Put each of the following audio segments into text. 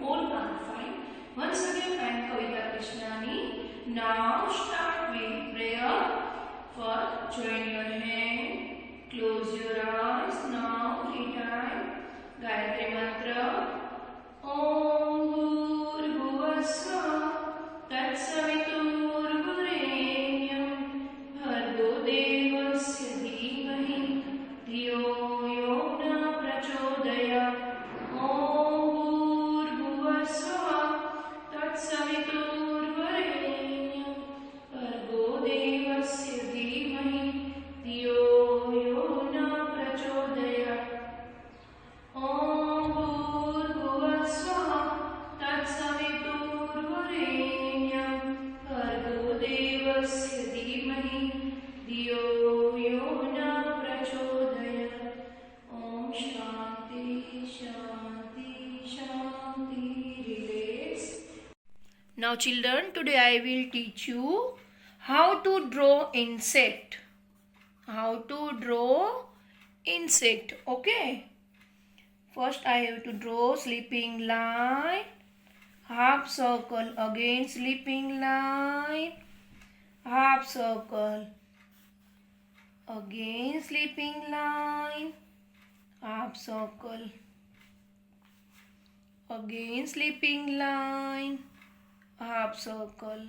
all are fine. Once again, I am Kavita Krishnani. Now start with prayer. First, join your hand, close your eyes. Now, 3 times. Gayatri Mantra. Om Bhurbhuvasvaha Tatsaviturvarenyam Bhargo Devasya Dhimahi Dhiyo Yo न प्रचोदयात्. Om Bhurbhuvasvaha Tatsaviturvarenyam Bhargo Devasya Dhimahi Dhiyo Yo न प्रचोदयात्. Om Bhurbhuvasvaha Tatsaviturvarenyam Bhargo Devasya Dhimahi Dhiyo Yo न प्रचोदयात्. Om Shanti Shanti Shanti. Relax. Now children, today I will teach you how to draw insect. How to draw insect. Okay. First I have to draw sleeping line, half circle, again sleeping line, half circle, again sleeping line, half circle, again sleeping line, half circle.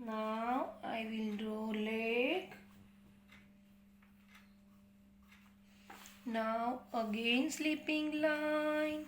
Now I will draw leg. Now again sleeping line,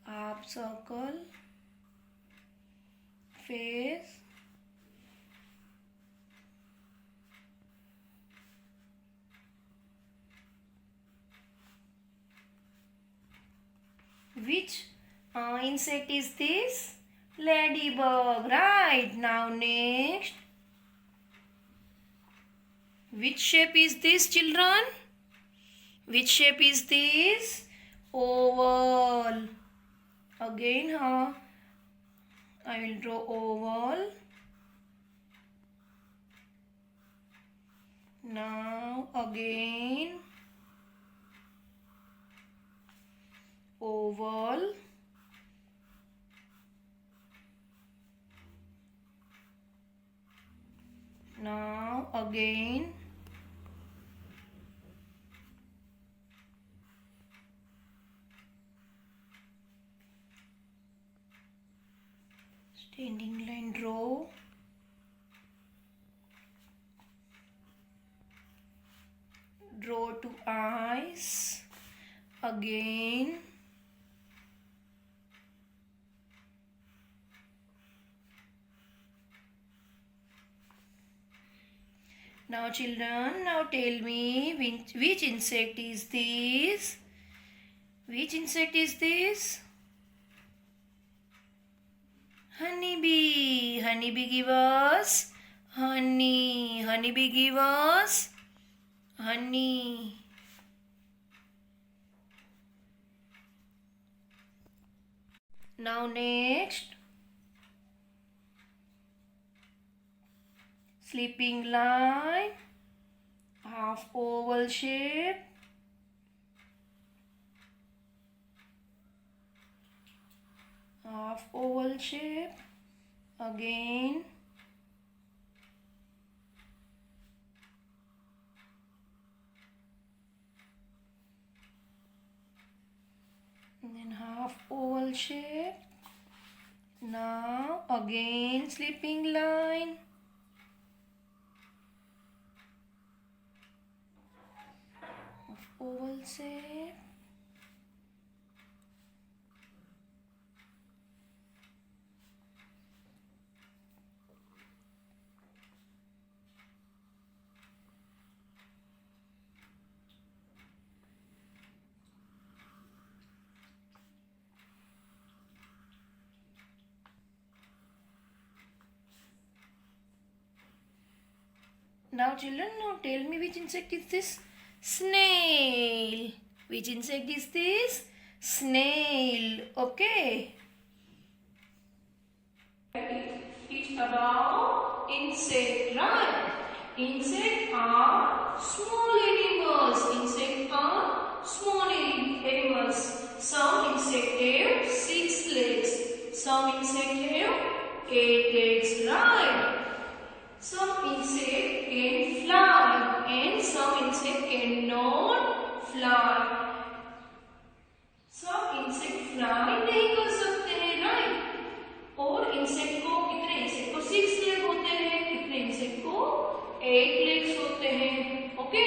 half circle, face, which insect is this? Ladybug. Right. Now next, which shape is this, children? Which shape is this? Oval. Again, I will draw oval. Now again oval. Now again standing line draw. Draw 2 eyes. Again now children, now tell me which insect is this? Which insect is this? Honeybee. Honeybee give us honey. Honeybee give us honey. Now next, sleeping line, half oval shape, half oval shape, again and then half oval shape. Now again sleeping line, half oval shape, now children, now tell me which insect is this? Snail. Which insect is this? Snail. Okay. It's about insect, right? Insects are small animals. Insects are small animals. Fly. सब insect fly नहीं कर सकते हैं, right. और insect को कितने insect को 6 leg होते हैं, कितने इंसेक्ट को 8 लेग्स होते हैं। Okay,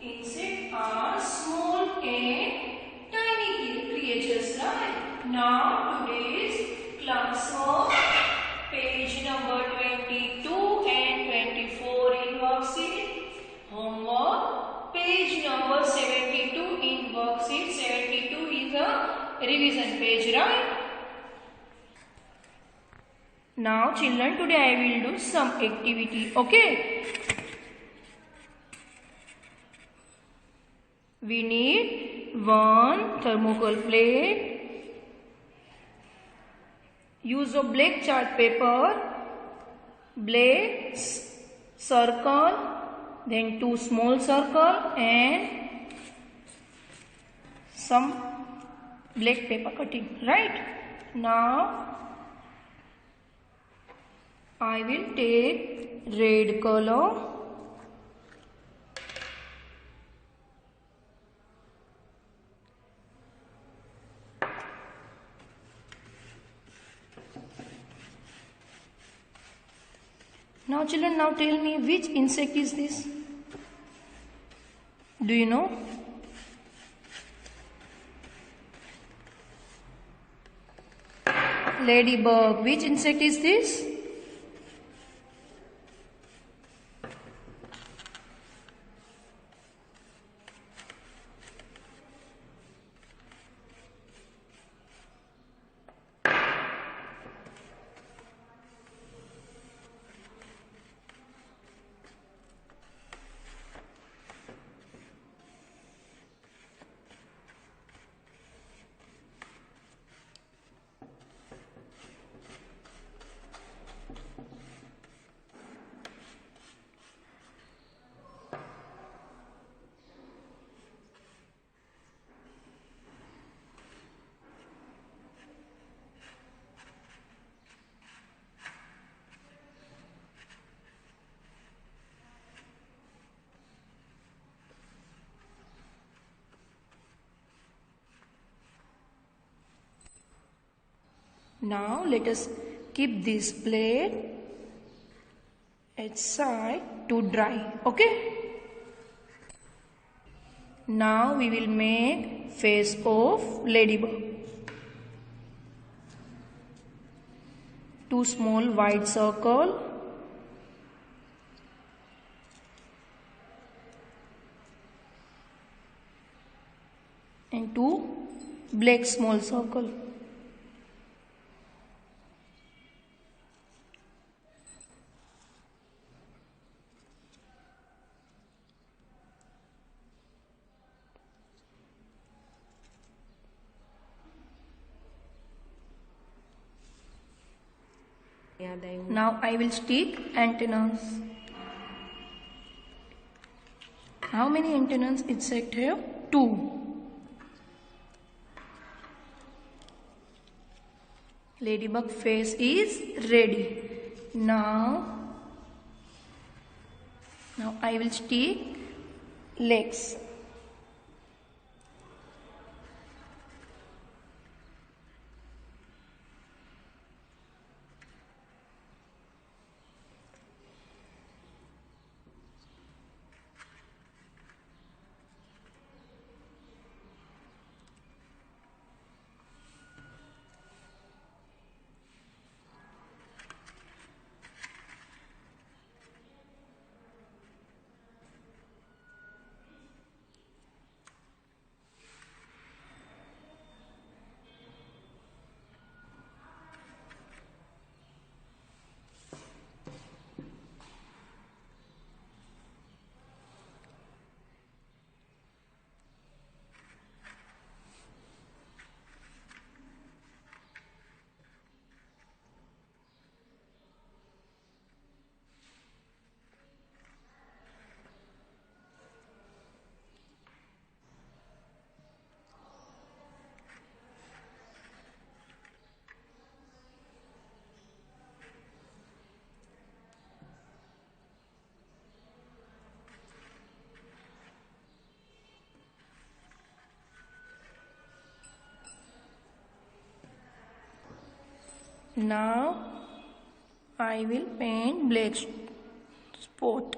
insects are small and tiny creatures, right? Now today's class of page number 22 and 24 in worksheet. Homework page number 72 in worksheet. 72 is a revision page, right? Now children, today I will do some activity. Okay, we need one thermocol plate, use of black chart paper, black circle, then 2 small circle and some black paper cutting, right? Now I will take red color, now children, now tell me which insect is this? Do you know? Ladybug. Which insect is this? Now let us keep this plate outside to dry. Okay. Now we will make face of ladybug. 2 small white circle, and 2 black small circle. Now I will stick antennas. How many antennas insect have? 2. Ladybug face is ready. Now I will stick legs. Now I will paint black spot.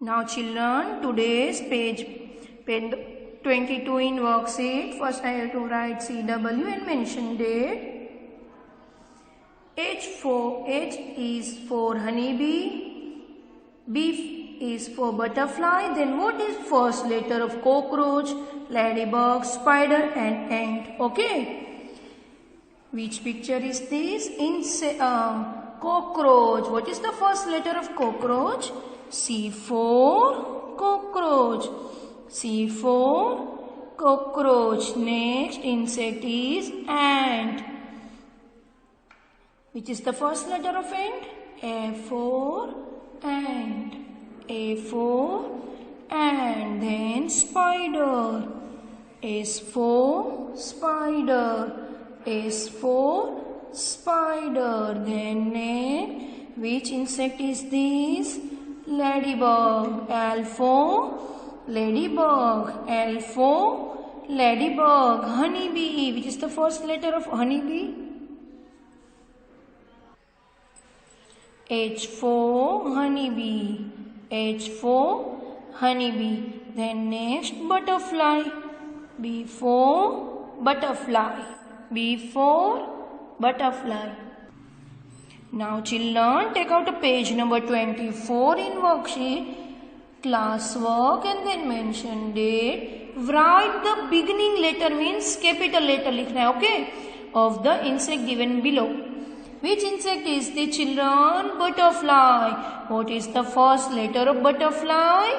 Now children, today's page 22 in worksheet. First I have to write CW and mention date. H is for honeybee. B is for butterfly. Then what is first letter of cockroach, ladybug, spider and ant? Okay. Which picture is this? Cockroach. What is the first letter of cockroach? C for cockroach. C for cockroach. Next insect is ant. Which is the first letter of ant? A for ant. A for ant. Then spider. S for spider. S for spider. Then next, which insect is this? Ladybug. L for ladybug. L for ladybug. Honeybee. Which is the first letter of honeybee? H for honeybee. H for honeybee. Then next, butterfly. B for butterfly. B for butterfly. Now children, take out a page number 24 in worksheet, classwork and then mention date. Write the beginning letter, means capital letter लिखना है, okay, of the insect given below. Which insect is the children? Butterfly. What is the first letter of butterfly?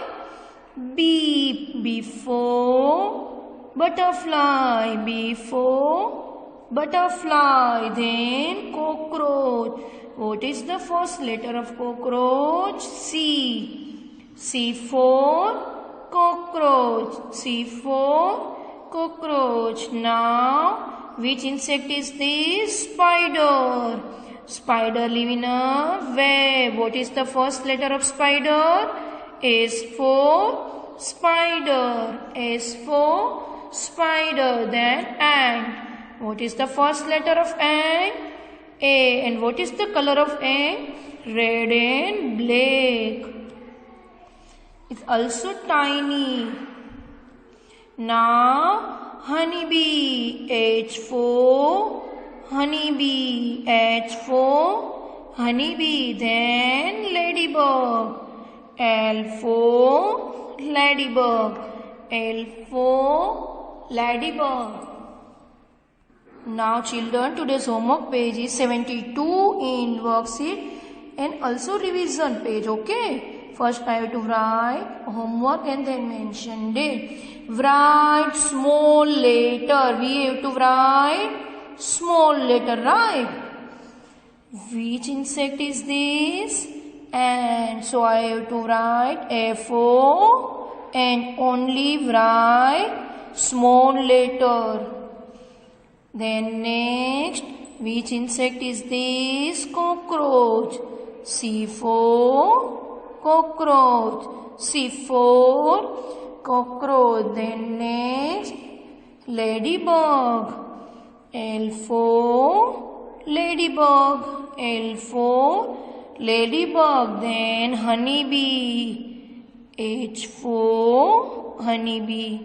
B. B for butterfly. B for butterfly. Then cockroach. What is the first letter of cockroach? C. C for cockroach. C for cockroach. Now, which insect is this? Spider. Spider live in a web. What is the first letter of spider? S for spider. S for spider. Then ant. What is the first letter of ant? A. And what is the color of ant? Red and black. It's also tiny. Now, honeybee. H for honeybee. H for honeybee. Then ladybug. L for ladybug. L for ladybug. Now children, today's homework page is 72 in worksheet and also revision page, okay. First I have to write homework and then mention date. Write small letter. We have to write small letter, right? Which insect is this? And so I have to write A for and only write small letter. Then next, which insect is this? Cockroach. C for cockroach. C for cockroach. Then next, ladybug. L for ladybug. L for ladybug. Then honeybee. H for honeybee.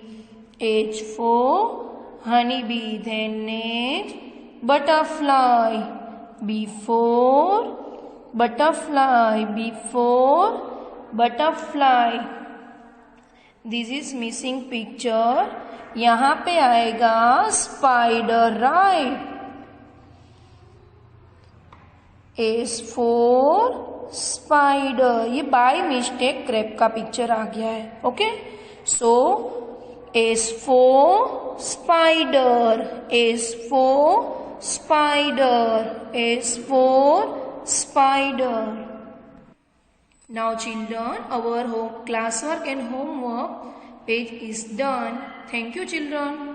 H for honeybee. Then next, butterfly. B for butterfly. B for butterfly. This is missing picture. यहाँ पे आएगा spider, right? S for spider. ये by mistake crab का picture आ गया है. Okay, so S for spider. S for spider. S for spider. Now children, our classwork and homework page is done. Thank you children.